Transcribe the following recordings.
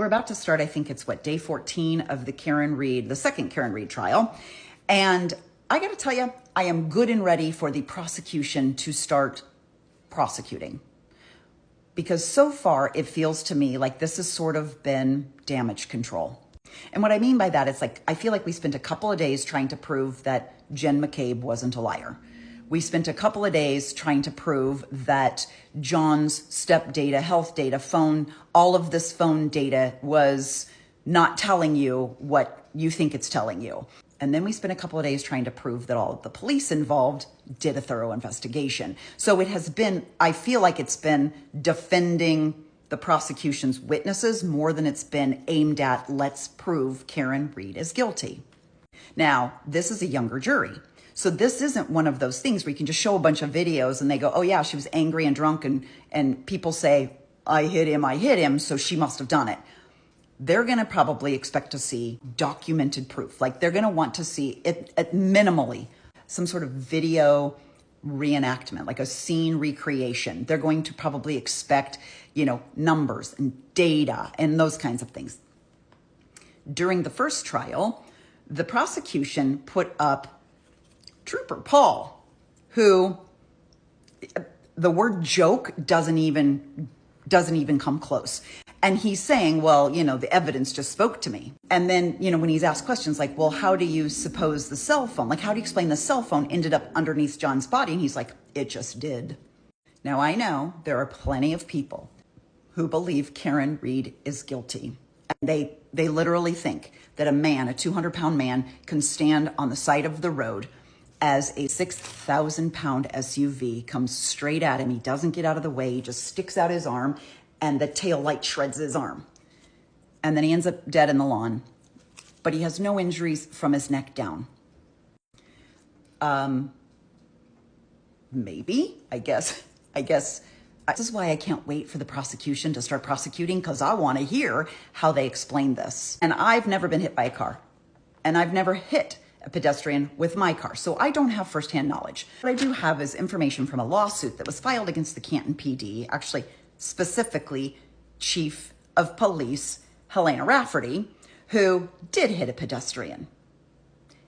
We're about to start, I think it's day 14 of the second Karen Read trial. And I got to tell you, I am good and ready for the prosecution to start prosecuting. Because so far, it feels to me like this has sort of been damage control. And what I mean by that is I feel like we spent a couple of days trying to prove that Jen McCabe wasn't a liar. We spent a couple of days trying to prove that John's step data, health data, phone, all of this phone data was not telling you what you think it's telling you. And then we spent a couple of days trying to prove that all of the police involved did a thorough investigation. So it has been, I feel like it's been defending the prosecution's witnesses more than it's been aimed at, let's prove Karen Read is guilty. Now, this is a younger jury. So this isn't one of those things where you can just show a bunch of videos and they go, oh yeah, she was angry and drunk and people say, I hit him, so she must have done it. They're going to probably expect to see documented proof. Like they're going to want to see it at minimally some sort of video reenactment, like a scene recreation. They're going to probably expect, numbers and data and those kinds of things. During the first trial, the prosecution put up Trooper Paul, who the word joke doesn't even come close. And he's saying, well, the evidence just spoke to me. And then, when he's asked questions like, well, how do you suppose the cell phone, like, how do you explain the cell phone ended up underneath John's body? And he's like, it just did. Now, I know there are plenty of people who believe Karen Read is guilty. And they literally think that a 200-pound man can stand on the side of the road as a 6,000-pound SUV comes straight at him. He doesn't get out of the way. He just sticks out his arm and the tail light shreds his arm. And then he ends up dead in the lawn. But he has no injuries from his neck down. Maybe, I guess. This is why I can't wait for the prosecution to start prosecuting, because I want to hear how they explain this. And I've never been hit by a car. And I've never hit a pedestrian with my car, so I don't have firsthand knowledge. What I do have is information from a lawsuit that was filed against the Canton PD, actually specifically Chief of Police Helena Rafferty, who did hit a pedestrian.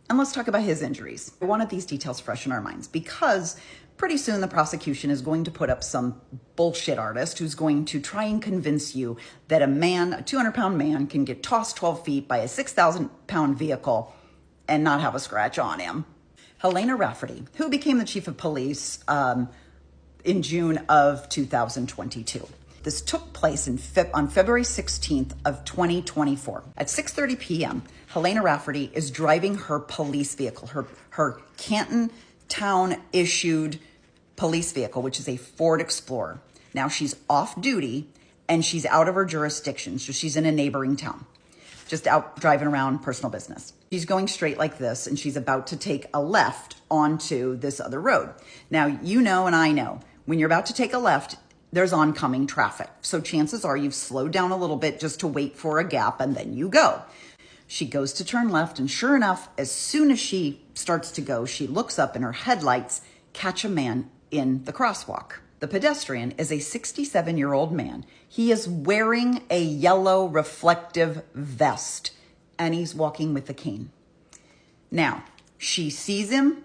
And let's talk about his injuries. I wanted these details fresh in our minds because pretty soon the prosecution is going to put up some bullshit artist who's going to try and convince you that a 200-pound man can get tossed 12 feet by a 6,000-pound vehicle and not have a scratch on him. Helena Rafferty, who became the chief of police in June of 2022. This took place on February 16th of 2024. At 6:30 p.m., Helena Rafferty is driving her police vehicle, her Canton town-issued police vehicle, which is a Ford Explorer. Now she's off duty and she's out of her jurisdiction, so she's in a neighboring town, just out driving around personal business. She's going straight like this, and she's about to take a left onto this other road. Now, and I know, when you're about to take a left, there's oncoming traffic. So chances are you've slowed down a little bit just to wait for a gap, and then you go. She goes to turn left, and sure enough, as soon as she starts to go, she looks up and her headlights catch a man in the crosswalk. The pedestrian is a 67-year-old man. He is wearing a yellow reflective vest, and he's walking with a cane. Now, she sees him,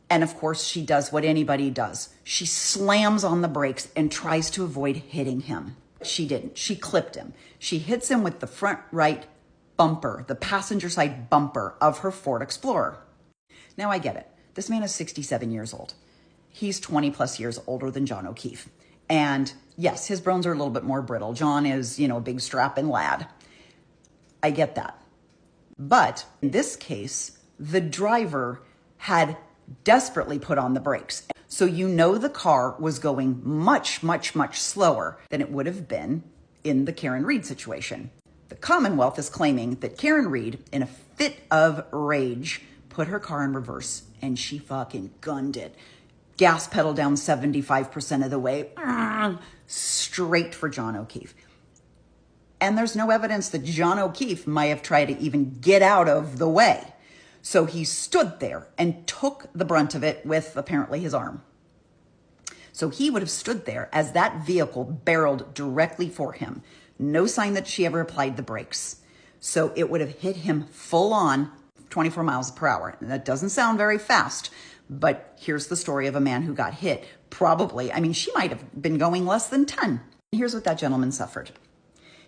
and of course, she does what anybody does. She slams on the brakes and tries to avoid hitting him. She didn't. She clipped him. She hits him with the front right bumper, the passenger side bumper of her Ford Explorer. Now, I get it. This man is 67 years old. He's 20 plus years older than John O'Keefe. And yes, his bones are a little bit more brittle. John is, a big strapping lad. I get that. But in this case, the driver had desperately put on the brakes. So the car was going much, much, much slower than it would have been in the Karen Read situation. The Commonwealth is claiming that Karen Read, in a fit of rage, put her car in reverse and she fucking gunned it. Gas pedal down 75% of the way, straight for John O'Keefe. And there's no evidence that John O'Keefe might have tried to even get out of the way. So he stood there and took the brunt of it with apparently his arm. So he would have stood there as that vehicle barreled directly for him. No sign that she ever applied the brakes. So it would have hit him full on 24 miles per hour. And that doesn't sound very fast, but here's the story of a man who got hit. Probably, I mean, she might have been going less than 10. Here's what that gentleman suffered.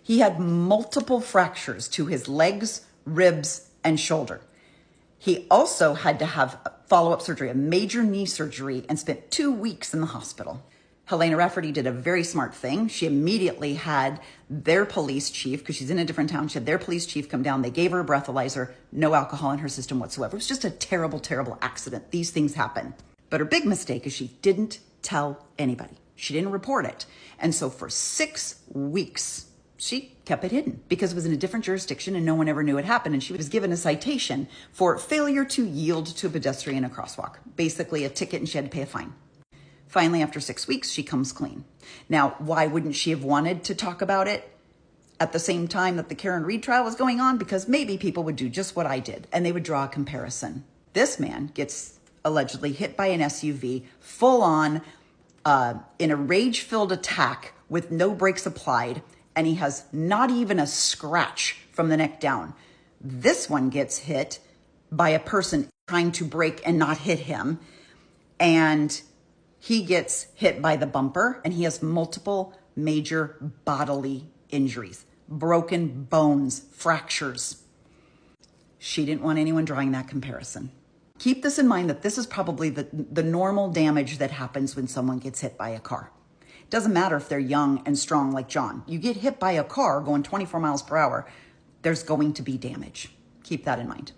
He had multiple fractures to his legs, ribs, and shoulder. He also had to have follow-up surgery, a major knee surgery, and spent 2 weeks in the hospital. Helena Rafferty did a very smart thing. She immediately had their police chief, because she's in a different town, she had their police chief come down. They gave her a breathalyzer, no alcohol in her system whatsoever. It was just a terrible, terrible accident. These things happen. But her big mistake is she didn't tell anybody. She didn't report it. And so for 6 weeks, she kept it hidden because it was in a different jurisdiction and no one ever knew it happened. And she was given a citation for failure to yield to a pedestrian in a crosswalk, basically a ticket, and she had to pay a fine. Finally, after 6 weeks, she comes clean. Now, why wouldn't she have wanted to talk about it at the same time that the Karen Read trial was going on? Because maybe people would do just what I did and they would draw a comparison. This man gets allegedly hit by an SUV full on in a rage-filled attack with no brakes applied, and he has not even a scratch from the neck down. This one gets hit by a person trying to brake and not hit him, and he gets hit by the bumper, and he has multiple major bodily injuries, broken bones, fractures. She didn't want anyone drawing that comparison. Keep this in mind that this is probably the normal damage that happens when someone gets hit by a car. It doesn't matter if they're young and strong like John. You get hit by a car going 24 miles per hour, there's going to be damage. Keep that in mind.